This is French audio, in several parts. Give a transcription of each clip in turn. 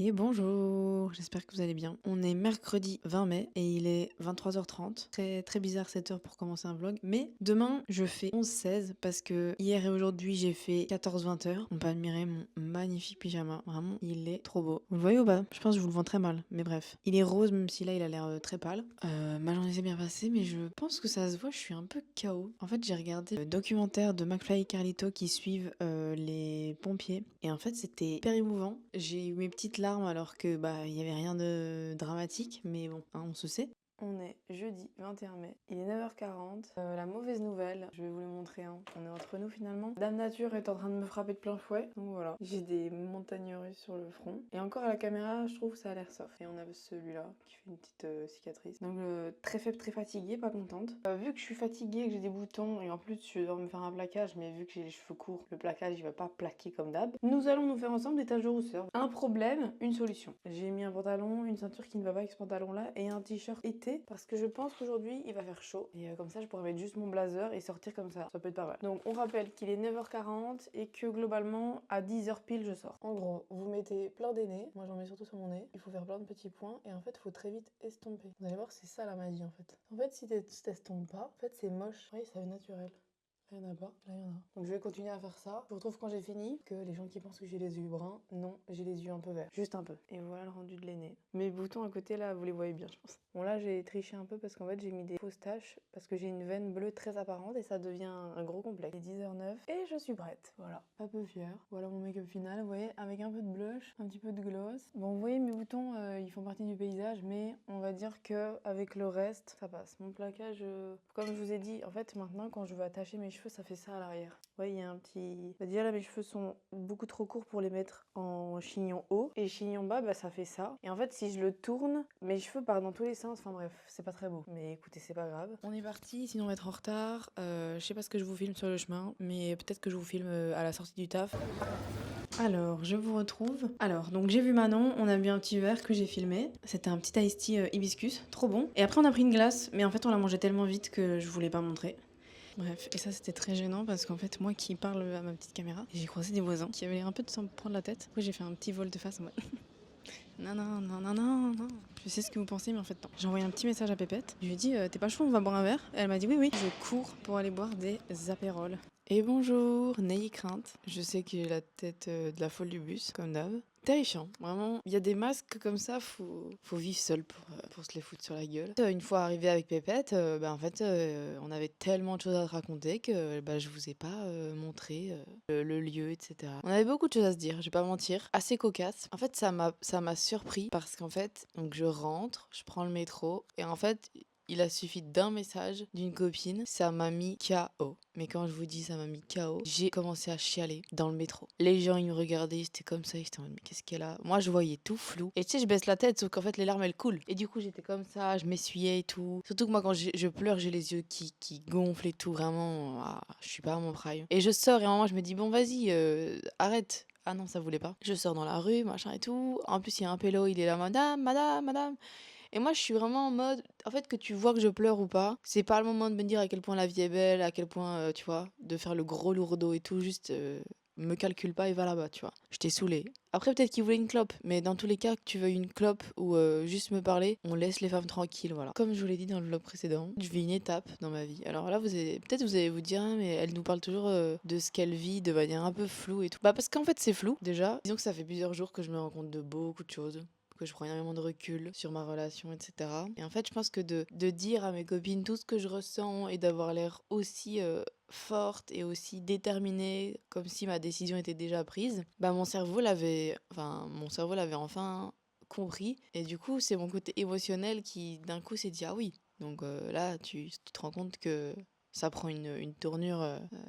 Et bonjour, j'espère que vous allez bien. On est mercredi 20 mai et il est 23h30. Très très bizarre cette heure pour commencer un vlog. Mais demain, je fais 11-16 parce que hier et aujourd'hui, j'ai fait 14-20h. On peut admirer mon magnifique pyjama. Vraiment, il est trop beau. Vous le voyez ou pas? Je pense que je vous le vends très mal, mais bref. Il est rose même si là, il a l'air très pâle. Ma journée s'est bien passée, mais je pense que ça se voit, je suis un peu KO. En fait, j'ai regardé le documentaire de McFly et Carlito qui suivent les pompiers. Et en fait, c'était hyper émouvant. J'ai eu mes petites larmes alors que il y avait rien de dramatique, mais bon, hein, on se sait. On est jeudi 21 mai, il est 9h40. La mauvaise nouvelle, je vais vous le montrer, hein. On est entre nous finalement. Dame Nature est en train de me frapper de plein fouet, donc voilà. J'ai des montagnes russes sur le front. Et encore à la caméra, je trouve que ça a l'air soft. Et on a celui-là qui fait une petite cicatrice. Donc très faible, très fatiguée, pas contente. Vu que je suis fatiguée, que j'ai des boutons et en plus je dois me faire un plaquage, mais vu que j'ai les cheveux courts, le plaquage il va pas plaquer comme d'hab. Nous allons nous faire ensemble des taches de rousseur. Un problème, une solution. J'ai mis un pantalon, une ceinture qui ne va pas avec ce pantalon là et un t-shirt été parce que je pense qu'aujourd'hui il va faire chaud et comme ça je pourrais mettre juste mon blazer et sortir comme ça peut être pas mal. Donc on rappelle qu'il est 9h40 et que globalement à 10h pile je sors. En gros, vous mettez plein des nez, moi j'en mets surtout sur mon nez, il faut faire plein de petits points et en fait il faut très vite estomper. Vous allez voir, c'est ça la magie en fait. En fait si t'estompes pas, en fait c'est moche. Oui, ça va naturel. Là, il y en a pas, là, il y en a. Donc je vais continuer à faire ça. Je vous retrouve quand j'ai fini. Que les gens qui pensent que j'ai les yeux bruns, non, j'ai les yeux un peu verts. Juste un peu. Et voilà le rendu de l'aîné. Mes boutons à côté, là, vous les voyez bien, je pense. Bon, là, j'ai triché un peu parce qu'en fait, j'ai mis des fausses taches parce que j'ai une veine bleue très apparente et ça devient un gros complexe. Il est 10h09 et je suis prête. Voilà. Un peu fière. Voilà mon make-up final, vous voyez, avec un peu de blush, un petit peu de gloss. Bon, vous voyez, mes boutons, ils font partie du paysage, mais on va dire que avec le reste, ça passe. Mon plaquage, comme je vous ai dit, en fait, maintenant, quand je veux attacher mes cheveux, ça fait ça à l'arrière. Vous voyez, il y a un petit... déjà là, mes cheveux sont beaucoup trop courts pour les mettre en chignon haut. Et chignon bas, ça fait ça. Et en fait, si je le tourne, mes cheveux partent dans tous les sens. Enfin bref, c'est pas très beau. Mais écoutez, c'est pas grave. On est parti, sinon on va être en retard. Je sais pas ce que je vous filme sur le chemin, mais peut-être que je vous filme à la sortie du taf. Alors, je vous retrouve. Alors, donc j'ai vu Manon, on a bu un petit verre que j'ai filmé. C'était un petit iced tea hibiscus, trop bon. Et après, on a pris une glace, mais en fait, on l'a mangé tellement vite que je voulais pas montrer. Bref, et ça c'était très gênant parce qu'en fait, moi qui parle à ma petite caméra, j'ai croisé des voisins qui avaient l'air un peu de s'en prendre la tête. Après, j'ai fait un petit vol de face en mode non, non, non, non, non, non. Je sais ce que vous pensez, mais en fait, non. J'ai envoyé un petit message à Pépette. Je lui ai dit, t'es pas chaud, on va boire un verre? Elle m'a dit, oui, oui. Je cours pour aller boire des apérols. Et bonjour, n'ayez crainte. Je sais que j'ai la tête de la folle du bus, comme d'hab. Terrifiant, vraiment. Il y a des masques comme ça, faut vivre seul pour se les foutre sur la gueule. Une fois arrivé avec Pépette, en fait, on avait tellement de choses à te raconter que je vous ai pas montré le lieu, etc. On avait beaucoup de choses à se dire, je vais pas mentir. Assez cocasse. En fait, ça m'a surpris parce qu'en fait, donc je rentre, je prends le métro et en fait, il a suffi d'un message d'une copine, ça m'a mis KO. Mais quand je vous dis ça m'a mis KO, j'ai commencé à chialer dans le métro. Les gens, ils me regardaient, c'était comme ça, ils étaient en mode, mais qu'est-ce qu'elle a? Moi, je voyais tout flou. Et tu sais, je baisse la tête, sauf qu'en fait, les larmes, elles coulent. Et du coup, j'étais comme ça, je m'essuyais et tout. Surtout que moi, quand je pleure, j'ai les yeux qui gonflent et tout, vraiment. Je suis pas à mon prime. Et je sors et à un moment, je me dis, bon, vas-y, arrête. Ah non, ça voulait pas. Je sors dans la rue, machin et tout. En plus, il y a un pélo, il est là, madame, madame, madame. Et moi, je suis vraiment en mode, en fait, que tu vois que je pleure ou pas, c'est pas le moment de me dire à quel point la vie est belle, à quel point, tu vois, de faire le gros lourdeau et tout, juste me calcule pas et va là-bas, tu vois. Je t'ai saoulé. Après, peut-être qu'il voulait une clope, mais dans tous les cas, que tu veuilles une clope ou juste me parler, on laisse les femmes tranquilles, voilà. Comme je vous l'ai dit dans le vlog précédent, je vis une étape dans ma vie. Alors là, peut-être vous allez vous dire, ah, mais elle nous parle toujours de ce qu'elle vit de manière un peu floue et tout. Bah, parce qu'en fait, c'est flou, déjà. Disons que ça fait plusieurs jours que je me rends compte de beaucoup de choses, que je prends énormément de recul sur ma relation, etc. Et en fait, je pense que de dire à mes copines tout ce que je ressens et d'avoir l'air aussi forte et aussi déterminée, comme si ma décision était déjà prise, mon cerveau l'avait enfin compris. Et du coup, c'est mon côté émotionnel qui, d'un coup, s'est dit, ah oui. Donc là, tu te rends compte que ça prend une tournure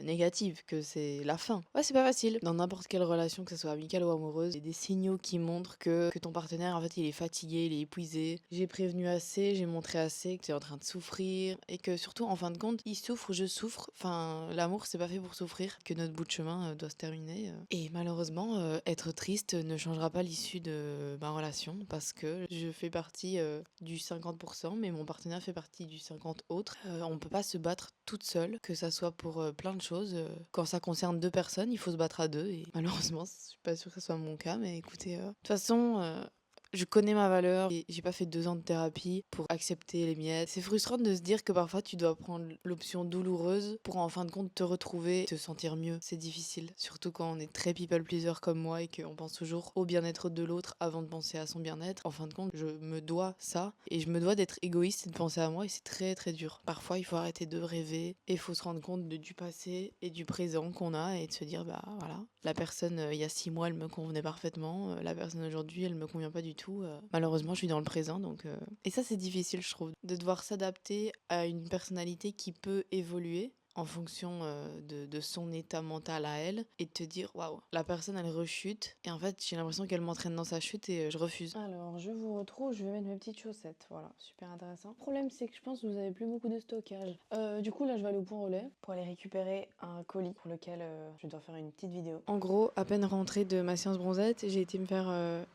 négative, que c'est la fin. Ouais, c'est pas facile. Dans n'importe quelle relation, que ce soit amicale ou amoureuse, il y a des signaux qui montrent que ton partenaire, en fait, il est fatigué, il est épuisé. J'ai prévenu assez, j'ai montré assez que tu es en train de souffrir et que surtout, en fin de compte, il souffre, je souffre. Enfin, l'amour, c'est pas fait pour souffrir, que notre bout de chemin doit se terminer. Et malheureusement, être triste ne changera pas l'issue de ma relation parce que je fais partie du 50%, mais mon partenaire fait partie du 50 autres. On peut pas se battre toute seule, que ça soit pour plein de choses. Quand ça concerne 2 personnes, il faut se battre à 2 et malheureusement, je suis pas sûre que ce soit mon cas, mais écoutez, de toute façon, je connais ma valeur et j'ai pas fait 2 ans de thérapie pour accepter les miettes. C'est frustrant de se dire que parfois tu dois prendre l'option douloureuse pour en fin de compte te retrouver, te sentir mieux. C'est difficile, surtout quand on est très people pleaser comme moi et qu'on pense toujours au bien-être de l'autre avant de penser à son bien-être. En fin de compte, je me dois ça et je me dois d'être égoïste et de penser à moi et c'est très très dur. Parfois, il faut arrêter de rêver et il faut se rendre compte du passé et du présent qu'on a et de se dire bah voilà, la personne il y a 6 mois elle me convenait parfaitement, la personne aujourd'hui elle me convient pas du tout. Malheureusement, je suis dans le présent donc et ça c'est difficile je trouve de devoir s'adapter à une personnalité qui peut évoluer en fonction de son état mental à elle et de te dire waouh, la personne elle rechute et en fait j'ai l'impression qu'elle m'entraîne dans sa chute et je refuse. Alors je vous retrouve, je vais mettre mes petites chaussettes, voilà, super intéressant. Le problème c'est que je pense que vous avez plus beaucoup de stockage. Du coup là je vais aller au point relais pour aller récupérer un colis pour lequel je dois faire une petite vidéo. En gros, à peine rentrée de ma séance bronzette, j'ai été me faire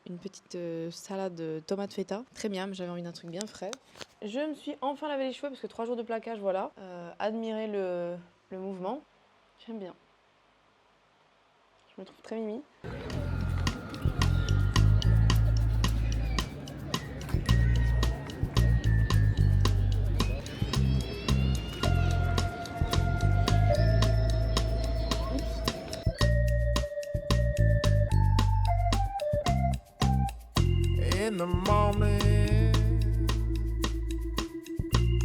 une petite salade de tomates feta. Très bien, mais j'avais envie d'un truc bien frais. Je me suis enfin lavé les cheveux parce que 3 jours de plaquage, voilà. Admirez le mouvement. J'aime bien. Je me trouve très mimi. In the morning,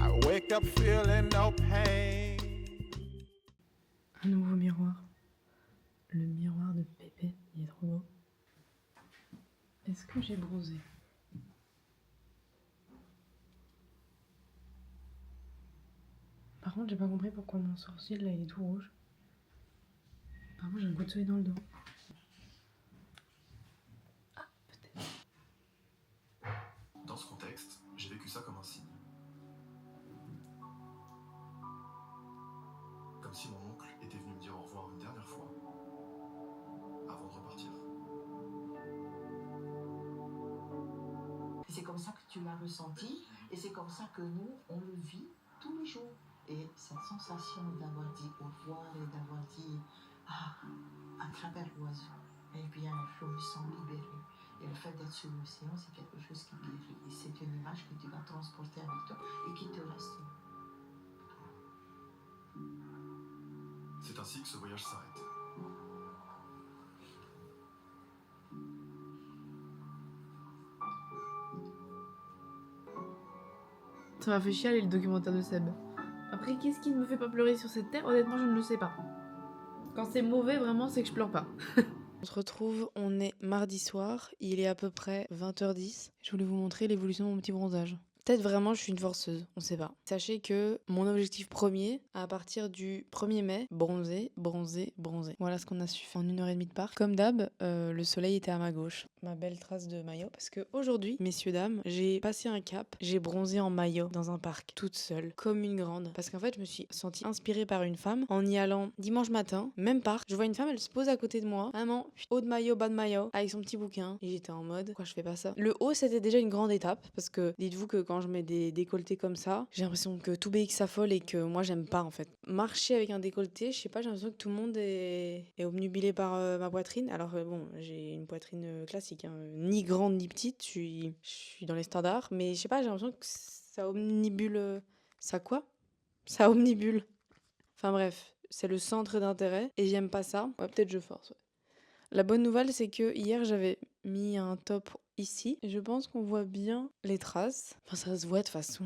I wake up feeling no pain. Un nouveau miroir. Le miroir de Pépé, il est trop beau. Est-ce que j'ai bronzé? Par contre, j'ai pas compris pourquoi mon sourcil là il est tout rouge. Par contre, j'ai un coup de soleil dans le dos. Ah, peut-être. Dans ce contexte, j'ai vécu ça comme un signe. Comme si mon oncle était venu me dire au revoir une dernière fois, avant de repartir. C'est comme ça que tu l'as ressenti et c'est comme ça que nous, on le vit tous les jours. Et cette sensation d'avoir dit au revoir et d'avoir dit à travers l'oiseau, eh bien, je me sens libérée. Et le fait d'être sur l'océan, c'est quelque chose qui guérit. Et c'est une image que tu vas transporter avec toi et qui te reste. C'est ainsi que ce voyage s'arrête. Ça m'a fait chialer le documentaire de Seb. Après, qu'est-ce qui ne me fait pas pleurer sur cette terre? Honnêtement, je ne le sais pas. Quand c'est mauvais, vraiment, c'est que je pleure pas. On se retrouve, on est mardi soir, il est à peu près 20h10. Je voulais vous montrer l'évolution de mon petit bronzage. Peut-être vraiment je suis une forceuse, on sait pas. Sachez que mon objectif premier, à partir du 1er mai, bronzer, bronzer, bronzer. Voilà ce qu'on a su faire en 1h30 de parc. Comme d'hab, le soleil était à ma gauche. Ma belle trace de maillot. Parce que aujourd'hui, messieurs, dames, j'ai passé un cap, j'ai bronzé en maillot dans un parc, toute seule, comme une grande. Parce qu'en fait, je me suis sentie inspirée par une femme en y allant dimanche matin, même parc. Je vois une femme, elle se pose à côté de moi, vraiment, haut de maillot, bas de maillot, avec son petit bouquin. Et j'étais en mode, pourquoi je fais pas ça? Le haut, c'était déjà une grande étape, parce que dites-vous que quand je mets des décolletés comme ça, j'ai l'impression que tout BX s'affole et que moi j'aime pas en fait. Marcher avec un décolleté, je sais pas, j'ai l'impression que tout le monde est obnubilé par ma poitrine. Alors bon, j'ai une poitrine classique, hein, ni grande ni petite, je suis dans les standards, mais je sais pas, j'ai l'impression que ça omnibule. Ça quoi? Ça omnibule. Enfin bref, c'est le centre d'intérêt et j'aime pas ça. Ouais, peut-être je force. Ouais. La bonne nouvelle, c'est que hier, j'avais mis un top ici. Et je pense qu'on voit bien les traces. Enfin, ça se voit de toute façon.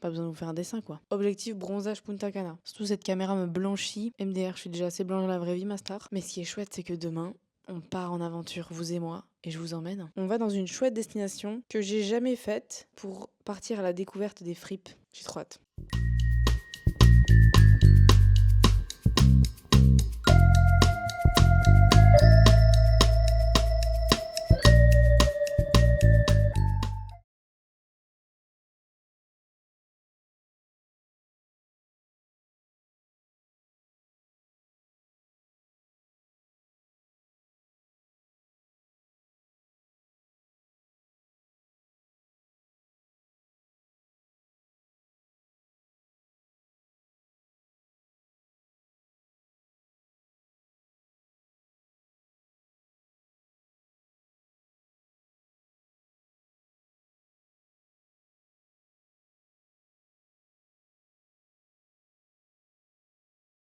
Pas besoin de vous faire un dessin, quoi. Objectif bronzage Punta Cana. Surtout, cette caméra me blanchit. MDR, je suis déjà assez blanche dans la vraie vie, ma star. Mais ce qui est chouette, c'est que demain, on part en aventure, vous et moi, et je vous emmène. On va dans une chouette destination que j'ai jamais faite pour partir à la découverte des fripes. J'ai trop hâte.